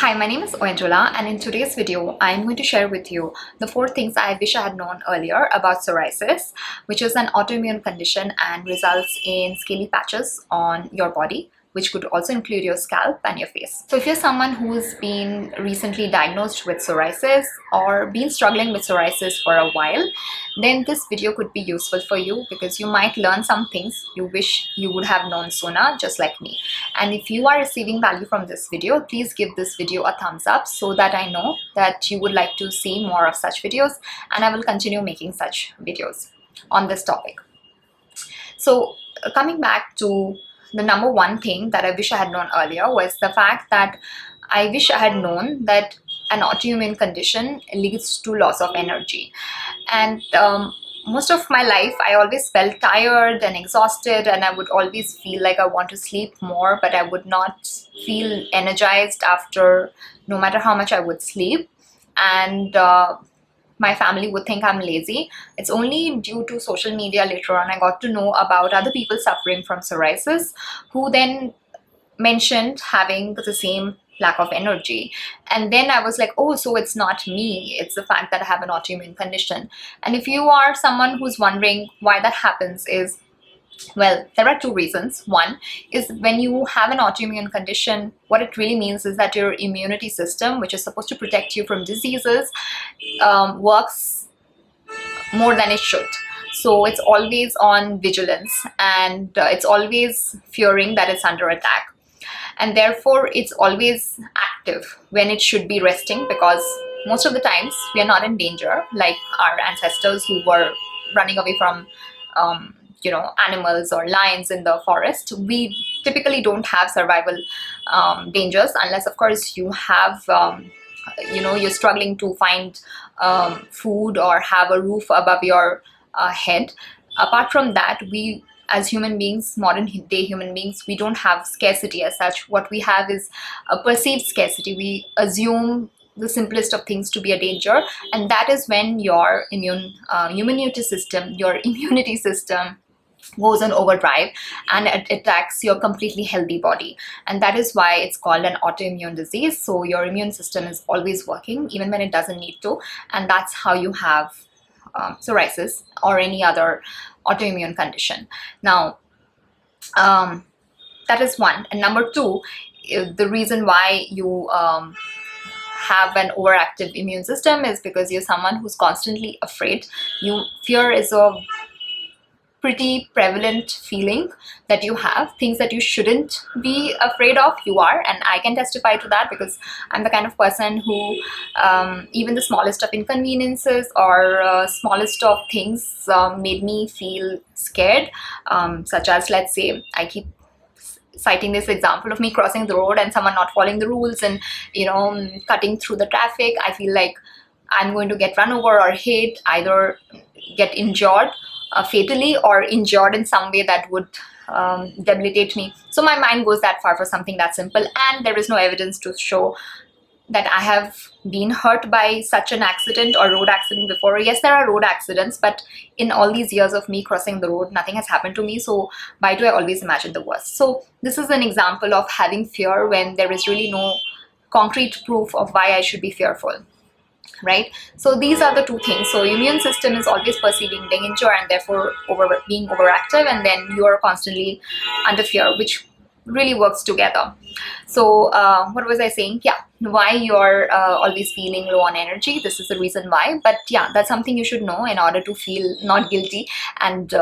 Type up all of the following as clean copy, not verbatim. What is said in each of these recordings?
Hi, my name is Angela, and in today's video, I'm going to share with you the 4 things I wish I had known earlier about psoriasis, which is an autoimmune condition and results in scaly patches on your body, which could also include your scalp and your face. So if you're someone who's been recently diagnosed with psoriasis or been struggling with psoriasis for a while, then this video could be useful for you because you might learn some things you wish you would have known sooner, just like me. And if you are receiving value from this video, please give this video a thumbs up so that I know that you would like to see more of such videos, and I will continue making such videos on this topic. So coming back to the number one thing that I wish I had known earlier was the fact that I wish I had known that an autoimmune condition leads to loss of energy. And most of my life, I always felt tired and exhausted, and I would always feel like I want to sleep more, but I would not feel energized after no matter how much I would sleep. And my family would think I'm lazy. It's only due to social media later on I got to know about other people suffering from psoriasis who then mentioned having the same lack of energy. And then I was like, oh, so it's not me, it's the fact that I have an autoimmune condition. And if you are someone who's wondering why that happens, is well, there are 2 reasons. One is when you have an autoimmune condition, what it really means is that your immunity system, which is supposed to protect you from diseases, works more than it should. So it's always on vigilance, and it's always fearing that it's under attack. And therefore, it's always active when it should be resting, because most of the times we are not in danger, like our ancestors who were running away from animals or lions in the forest. We typically don't have survival dangers, unless of course you have you're struggling to find food or have a roof above your head. Apart from that, we as human beings, modern day human beings, we don't have scarcity as such. What we have is a perceived scarcity. We assume the simplest of things to be a danger, and that is when your immunity system goes on overdrive and it attacks your completely healthy body. And that is why it's called an autoimmune disease. So your immune system is always working even when it doesn't need to, and that's how you have psoriasis or any other autoimmune condition. Now that is one. And number 2, the reason why you have an overactive immune system is because you're someone who's constantly afraid. Fear is a pretty prevalent feeling that you have. Things that you shouldn't be afraid of, you are, and I can testify to that because I'm the kind of person who even the smallest of inconveniences or smallest of things made me feel scared, such as, let's say, I keep citing this example of me crossing the road and someone not following the rules and cutting through the traffic. I feel like I'm going to get run over or hit, either get injured fatally or injured in some way that would debilitate me. So my mind goes that far for something that simple, and there is no evidence to show that I have been hurt by such an accident or road accident before. Yes, there are road accidents, but in all these years of me crossing the road, nothing has happened to me. So why do I always imagine the worst? So this is an example of having fear when there is really no concrete proof of why I should be fearful. Right? So these are the 2 things. So immune system is always perceiving danger and therefore being overactive, and then you are constantly under fear, which really works together. So what was I saying? Yeah, why you're always feeling low on energy. This is the reason why. But yeah, that's something you should know in order to feel not guilty and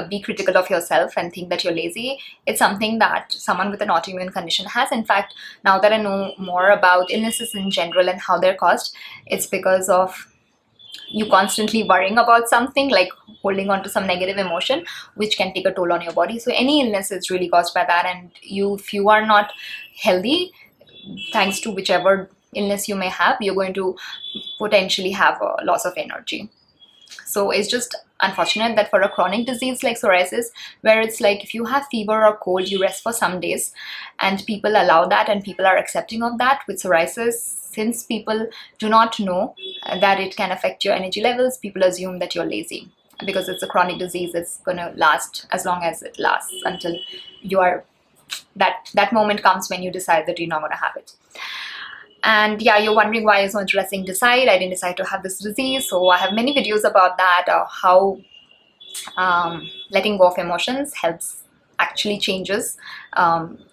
be critical of yourself and think that you're lazy. It's something that someone with an autoimmune condition has. In fact, now that I know more about illnesses in general and how they're caused, it's because of you constantly worrying about something, like holding on to some negative emotion, which can take a toll on your body. So any illness is really caused by that, and if you are not healthy, thanks to whichever illness you may have, you're going to potentially have a loss of energy. So it's just unfortunate that for a chronic disease like psoriasis, where it's like if you have fever or cold, you rest for some days, and people allow that and people are accepting of that. With psoriasis, since people do not know that it can affect your energy levels, people assume that you're lazy. Because it's a chronic disease, it's going to last as long as it lasts until you are that moment comes when you decide that you're not going to have it. And yeah, you're wondering why is so interesting decide. I didn't decide to have this disease. So I have many videos about that, how letting go of emotions helps, actually changes,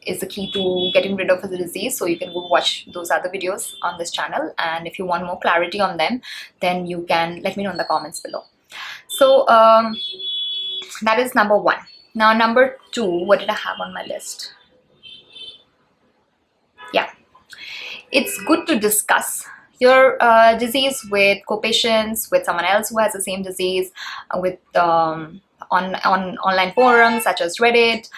is the key to getting rid of the disease. So you can go watch those other videos on this channel, and if you want more clarity on them, then you can let me know in the comments below. So that is number one. Now number two, what did I have on my list? Yeah, it's good to discuss your disease with co-patients, with someone else who has the same disease, with on online forums such as Reddit,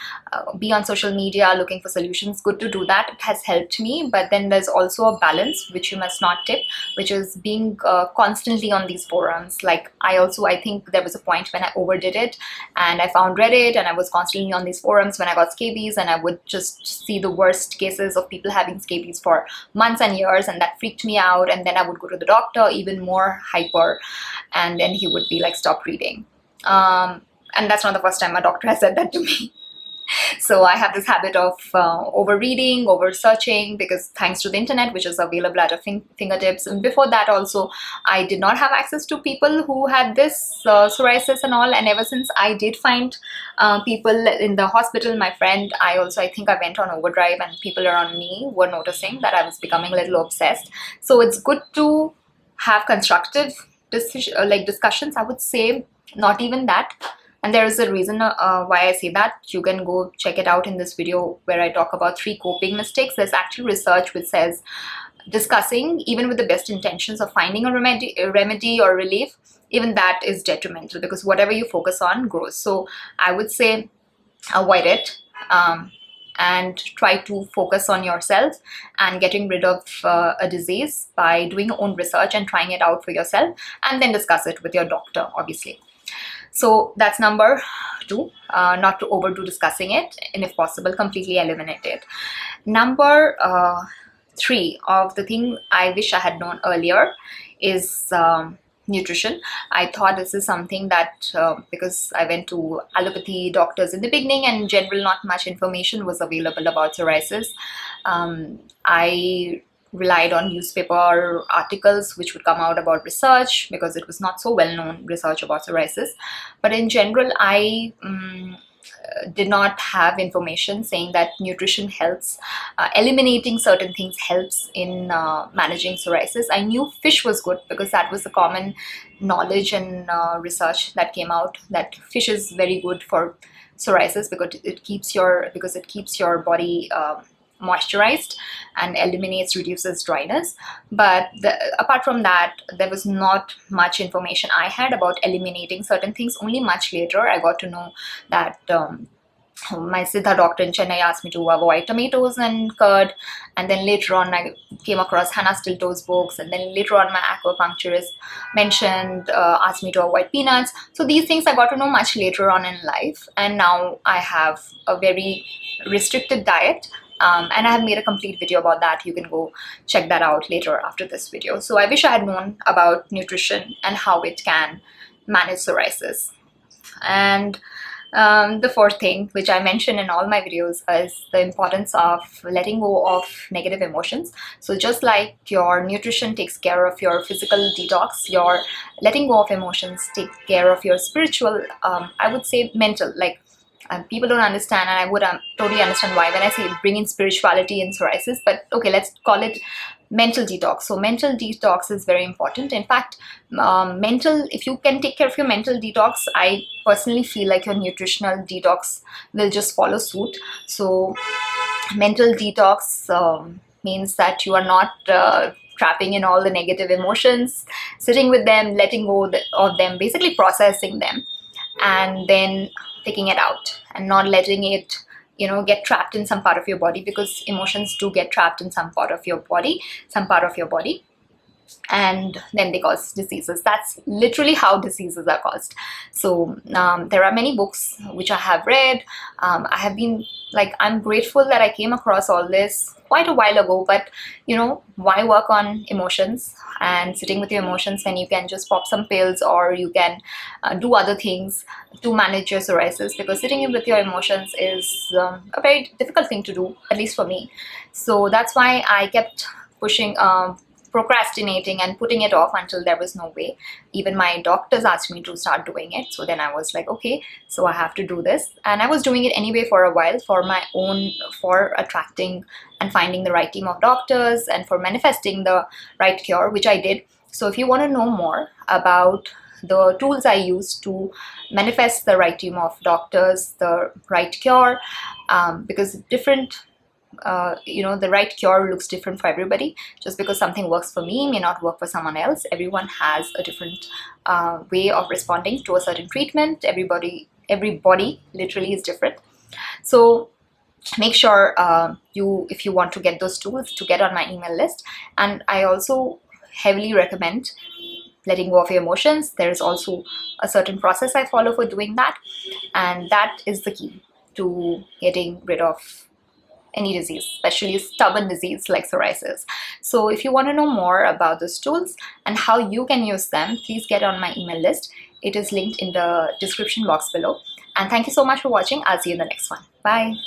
be on social media looking for solutions. Good to do that. It has helped me. But then there's also a balance which you must not tip, which is being constantly on these forums. Like I think there was a point when I overdid it, and I found Reddit and I was constantly on these forums when I got scabies, and I would just see the worst cases of people having scabies for months and years, and that freaked me out. And then I would go to the doctor, even more hyper, and then he would be like, stop reading. And that's not the first time a doctor has said that to me. So I have this habit of over-reading, over-searching, because thanks to the internet, which is available at our fingertips. And before that also, I did not have access to people who had this psoriasis and all. And ever since I did find people in the hospital, my friend, I think I went on overdrive, and people around me were noticing that I was becoming a little obsessed. So it's good to have constructive discussions, I would say. Not even that. And there is a reason why I say that. You can go check it out in this video where I talk about 3 coping mistakes. There's actually research which says discussing, even with the best intentions of finding a remedy or relief, even that is detrimental, because whatever you focus on grows. So I would say avoid it, and try to focus on yourself and getting rid of a disease by doing your own research and trying it out for yourself, and then discuss it with your doctor, obviously. So that's number 2, not to overdo discussing it, and if possible, completely eliminate it. Number 3 of the thing I wish I had known earlier is nutrition. I thought this is something that, because I went to allopathy doctors in the beginning, and in general not much information was available about psoriasis, I relied on newspaper articles which would come out about research, because it was not so well-known research about psoriasis. But in general, I did not have information saying that nutrition helps, eliminating certain things helps in managing psoriasis. I knew fish was good because that was the common knowledge and research that came out, that fish is very good for psoriasis because it keeps your body moisturized and reduces dryness. But apart from that, there was not much information I had about eliminating certain things. Only much later I got to know that my Siddha doctor in Chennai asked me to avoid tomatoes and curd, and then later on I came across Hannah Stilto's books, and then later on my acupuncturist asked me to avoid peanuts. So these things I got to know much later on in life, and now I have a very restricted diet. And I have made a complete video about that. You can go check that out later after this video. So I wish I had known about nutrition and how it can manage psoriasis. And the 4th thing, which I mention in all my videos, is the importance of letting go of negative emotions. So just like your nutrition takes care of your physical detox, your letting go of emotions take care of your spiritual, I would say mental, like people don't understand, and I would totally understand why when I say bring in spirituality in psoriasis, but okay, let's call it mental detox. So mental detox is very important. In fact, if you can take care of your mental detox, I personally feel like your nutritional detox will just follow suit. So mental detox means that you are not trapping in all the negative emotions, sitting with them, letting go of them, basically processing them, and then taking it out and not letting it get trapped in some part of your body, because emotions do get trapped in some part of your body. and then they cause diseases. That's literally how diseases are caused. So there are many books which I have read. I have been like, I'm grateful that I came across all this quite a while ago, but you know, why work on emotions and sitting with your emotions when you can just pop some pills, or you can do other things to manage your psoriasis, because sitting with your emotions is a very difficult thing to do, at least for me. So that's why I kept pushing, procrastinating and putting it off until there was no way. Even my doctors asked me to start doing it, so then I was like, okay, so I have to do this. And I was doing it anyway for a while, for my own, for attracting and finding the right team of doctors, and for manifesting the right cure, which I did. So if you want to know more about the tools I use to manifest the right team of doctors, the right cure, because different, you know, the right cure looks different for everybody. Just because something works for me may not work for someone else. Everyone has a different way of responding to a certain treatment. Every body literally is different. So make sure if you want to get those tools, to get on my email list. And I also heavily recommend letting go of your emotions. There is also a certain process I follow for doing that, and that is the key to getting rid of any disease, especially stubborn disease like psoriasis. So if you want to know more about those tools and how you can use them, please get on my email list. It is linked in the description box below. And thank you so much for watching. I'll see you in the next one. Bye.